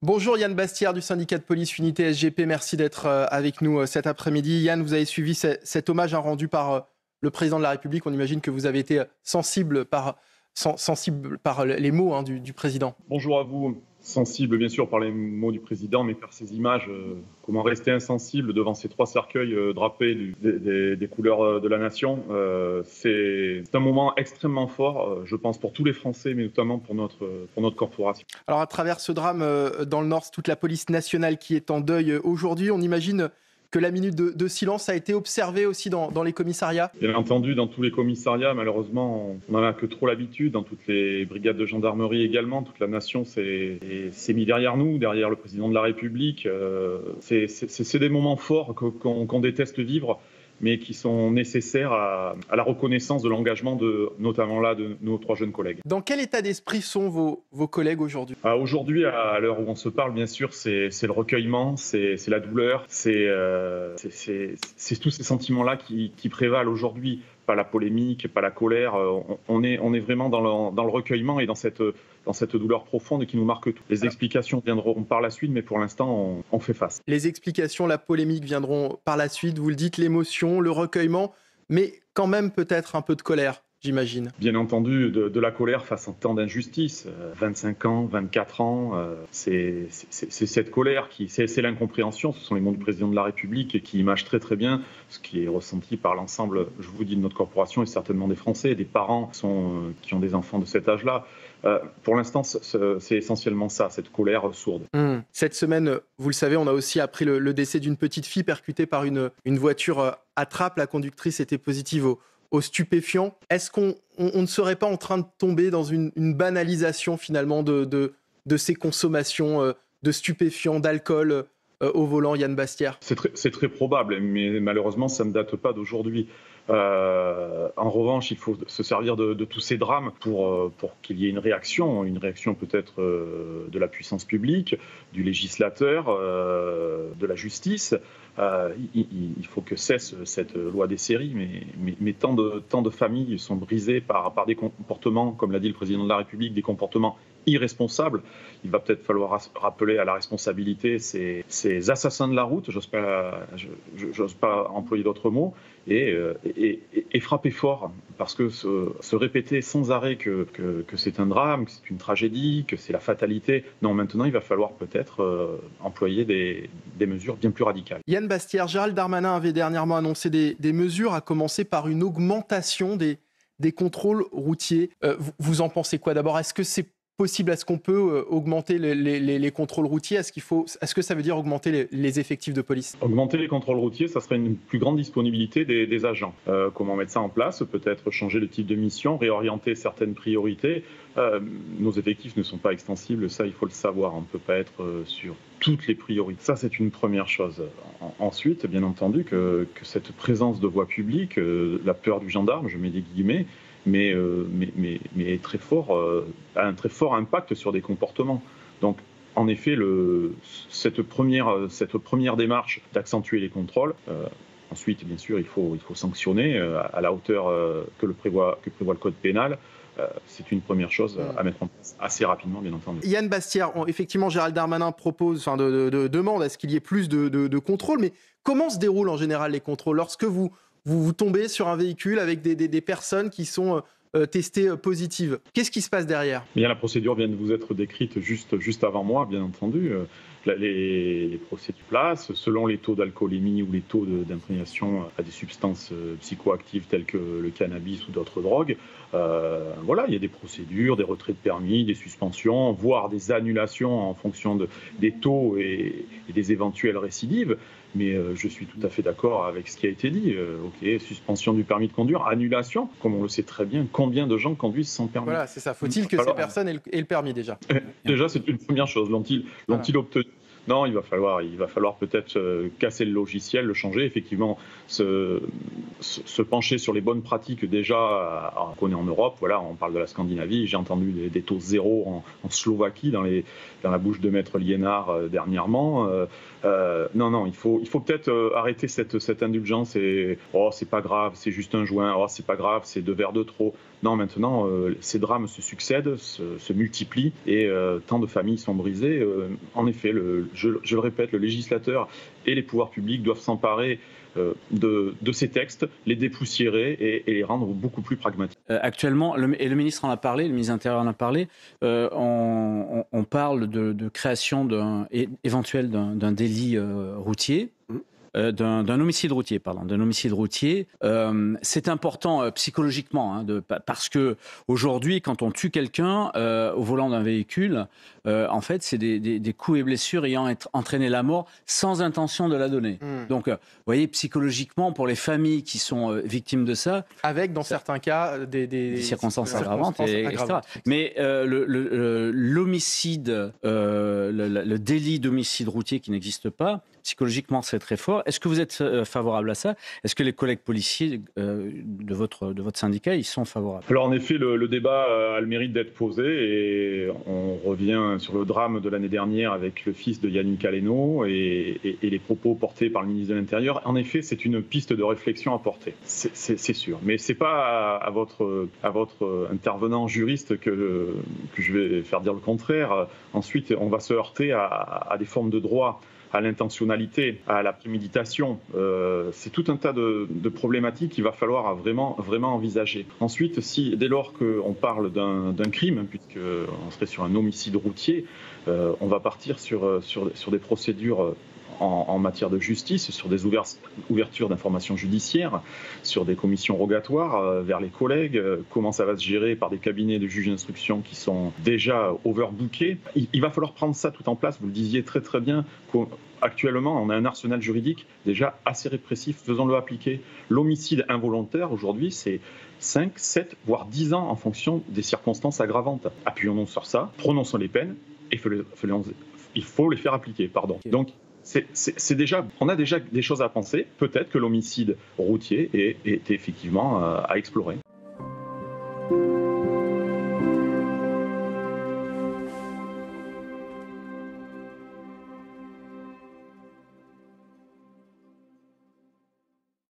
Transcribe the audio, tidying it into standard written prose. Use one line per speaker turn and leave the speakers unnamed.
Bonjour Yann Bastière du syndicat de police Unité SGP, merci d'être avec nous cet après-midi. Yann, vous avez suivi cet hommage rendu par le président de la République. On imagine que vous avez été sensible par les mots du président.
Bonjour à vous. Sensible bien sûr par les mots du président, mais par ces images, comment rester insensible devant ces trois cercueils drapés des couleurs de la nation. C'est un moment extrêmement fort, je pense, pour tous les Français, mais notamment pour notre corporation.
Alors à travers ce drame dans le Nord, c'est toute la police nationale qui est en deuil aujourd'hui. On imagine que la minute de silence a été observée aussi dans les commissariats.
Bien entendu, dans tous les commissariats, malheureusement, on n'en a que trop l'habitude. Dans toutes les brigades de gendarmerie également, toute la nation s'est mis derrière nous, derrière le président de la République. C'est des moments forts qu'on déteste vivre, mais qui sont nécessaires à la reconnaissance de l'engagement notamment là de nos trois jeunes collègues.
Dans quel état d'esprit sont vos collègues aujourd'hui ?
Aujourd'hui, à l'heure où on se parle, bien sûr, c'est le recueillement, c'est la douleur, c'est tous ces sentiments-là qui prévalent aujourd'hui. Pas la polémique, pas la colère. On est vraiment dans le recueillement et dans cette douleur profonde qui nous marque tout. Les explications viendront par la suite, mais pour l'instant, on fait face.
Les explications, la polémique viendront par la suite. Vous le dites, l'émotion, le recueillement, mais quand même peut-être un peu de colère, j'imagine.
Bien entendu, de la colère face à tant d'injustices. 25 ans, 24 ans, c'est cette colère, c'est l'incompréhension. Ce sont les mots du président de la République qui imagent très très bien ce qui est ressenti par l'ensemble, je vous dis, de notre corporation et certainement des Français, des parents qui ont des enfants de cet âge-là. Pour l'instant, c'est essentiellement ça, cette colère sourde.
Cette semaine, vous le savez, on a aussi appris le décès d'une petite fille percutée par une voiture à trappe. La conductrice était positive aux stupéfiants. Est-ce qu'on ne serait pas en train de tomber dans une banalisation finalement de ces consommations de stupéfiants, d'alcool au volant, Yann Bastière ?
C'est très probable, mais malheureusement, ça ne date pas d'aujourd'hui. En revanche, il faut se servir de tous ces drames pour qu'il y ait une réaction peut-être de la puissance publique, du législateur, de la justice. Il faut que cesse cette loi des séries, mais tant de familles sont brisées par des comportements, comme l'a dit le président de la République, des comportements irresponsables. Il va peut-être falloir rappeler à la responsabilité ces assassins de la route, j'ose pas employer d'autres mots, et frapper fort, parce que se répéter sans arrêt que c'est un drame, que c'est une tragédie, que c'est la fatalité. Non, maintenant, il va falloir peut-être employer des mesures bien plus radicales.
Yann Bastière, Gérald Darmanin avait dernièrement annoncé des mesures, à commencer par une augmentation des contrôles routiers. Vous en pensez quoi d'abord ? Est-ce que c'est possible? Est-ce qu'on peut augmenter les contrôles routiers? Est-ce que ça veut dire augmenter les effectifs de police?
Augmenter les contrôles routiers, ça serait une plus grande disponibilité des agents. Comment mettre ça en place? Peut-être changer le type de mission, réorienter certaines priorités. Nos effectifs ne sont pas extensibles, ça il faut le savoir. On ne peut pas être sur toutes les priorités. Ça, c'est une première chose. Ensuite, bien entendu, que cette présence de voie publique, la peur du gendarme, je mets des guillemets, mais est très fort, a un très fort impact sur des comportements. Donc, en effet, cette première démarche d'accentuer les contrôles, ensuite, bien sûr, il faut sanctionner à la hauteur que prévoit le code pénal. C'est une première chose à mettre en place assez rapidement, bien entendu.
Yann Bastière, effectivement, Gérald Darmanin demande à ce qu'il y ait plus de contrôles, mais comment se déroulent en général les contrôles? Lorsque vous tombez sur un véhicule avec des personnes qui sont testées positives, qu'est-ce qui se passe derrière?
Bien, la procédure vient de vous être décrite juste avant moi, bien entendu. Les procédures place, selon les taux d'alcoolémie ou les taux d'imprégnation à des substances psychoactives telles que le cannabis ou d'autres drogues. Il y a des procédures, des retraits de permis, des suspensions, voire des annulations en fonction des taux et des éventuelles récidives. Mais je suis tout à fait d'accord avec ce qui a été dit. Suspension du permis de conduire, annulation, comme on le sait très bien, combien de gens conduisent sans permis?
Voilà, c'est ça. Faut-il que ces personnes aient le permis déjà?
Déjà, c'est une première chose. L'ont-ils obtenu? Non, il va falloir peut-être casser le logiciel, le changer, effectivement, se pencher sur les bonnes pratiques déjà qu'on est en Europe. Voilà, on parle de la Scandinavie. J'ai entendu des taux zéro en Slovaquie dans la bouche de Maître Liénard dernièrement. Non, il faut peut-être arrêter cette indulgence et c'est pas grave, c'est juste un joint, c'est pas grave, c'est 2 verres de trop. Non, maintenant, ces drames se succèdent, se multiplient et tant de familles sont brisées. En effet, je le répète, le législateur et les pouvoirs publics doivent s'emparer de ces textes, les dépoussiérer et les rendre beaucoup plus pragmatiques.
Actuellement, et le ministre en a parlé, le ministre de l'Intérieur en a parlé, on parle de création éventuelle d'un délit routier. D'un homicide routier, c'est important psychologiquement, parce que aujourd'hui, quand on tue quelqu'un au volant d'un véhicule, en fait, c'est des coups et blessures ayant entraîné la mort sans intention de la donner. Donc, vous voyez, psychologiquement, pour les familles qui sont victimes de ça,
avec dans certains cas des
circonstances aggravantes, etc. Mais l'homicide, le délit d'homicide routier qui n'existe pas, psychologiquement, c'est très fort. Est-ce que vous êtes favorable à ça? Est-ce que les collègues policiers de votre syndicat, ils sont favorables?
Alors en effet, le débat a le mérite d'être posé et on revient sur le drame de l'année dernière avec le fils de Yannick Aleno et les propos portés par le ministre de l'Intérieur. En effet, c'est une piste de réflexion à porter, c'est sûr. Mais c'est pas à votre intervenant juriste que je vais faire dire le contraire. Ensuite, on va se heurter à des formes de droit, à l'intentionnalité, à la préméditation. C'est tout un tas de problématiques qu'il va falloir vraiment envisager. Ensuite, dès lors qu'on parle d'un crime, puisqu'on serait sur un homicide routier, on va partir sur des procédures en matière de justice, sur des ouvertures d'informations judiciaires, sur des commissions rogatoires vers les collègues, comment ça va se gérer par des cabinets de juges d'instruction qui sont déjà overbookés. Il va falloir prendre ça tout en place, vous le disiez très très bien. Actuellement, on a un arsenal juridique déjà assez répressif, faisons-le appliquer. L'homicide involontaire, aujourd'hui, c'est 5, 7, voire 10 ans en fonction des circonstances aggravantes. Appuyons-nous sur ça, prononçons les peines et il faut les faire appliquer. Okay. Donc, on a déjà des choses à penser. Peut-être que l'homicide routier est effectivement à explorer.